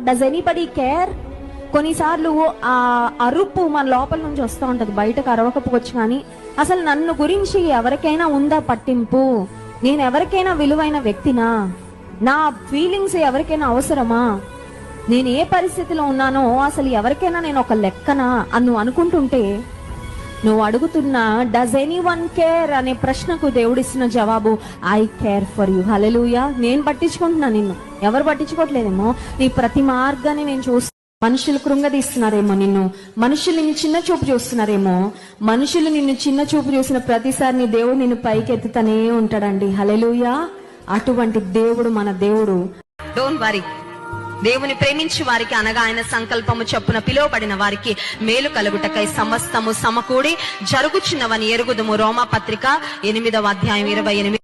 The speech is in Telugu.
Does anybody care? కొన్నిసార్లు ఆ అరుపు మన లోపల నుంచి వస్తూ ఉంటది, బయటకు అరవకపోవచ్చు, కానీ అసలు నన్ను గురించి ఎవరికైనా ఉందా పట్టింపు? నేను ఎవరికైనా విలువైన వ్యక్తినా? నా ఫీలింగ్స్ ఎవరికైనా అవసరమా? నేను ఏ పరిస్థితిలో ఉన్నానో అసలు ఎవరికైనా నేను ఒక లెక్కనా అని నువ్వు అనుకుంటుంటే, నువ్వు అడుగుతున్న డస్ ఎనీవన్ కేర్ అనే ప్రశ్నకు దేవుడిస్తున్న జవాబు ఐ కేర్ ఫర్ యూ. హల్లెలూయా. నేను పట్టించుకుంటున్నా నిన్ను, ఎవరు పట్టించుకోవట్లేదేమో. నీ ప్రతి మార్గాన్ని నేను చూస్తున్నా. మనుషులు కృంగదీస్తున్నారేమో నిన్ను, మనుషులు నిన్ను చిన్న చూపు చూస్తున్నారేమో. మనుషులు నిన్ను చిన్న చూపు చూసిన ప్రతిసారి నీ దేవుడు నిన్ను పైకెత్తుతూనే ఉంటాడండి. హల్లెలూయా. అటువంటి దేవుడు మన దేవుడు. Don't worry. దేవుని ప్రేమించి వారికి అనగా ఆయన సంకల్పము చొప్పున పిలువబడిన వారికి మేలు కలుగుటకై సమస్తము సమకూడి జరుగుచున్నవని ఎరుగుదుము. రోమా పత్రిక 8వ అధ్యాయం 28.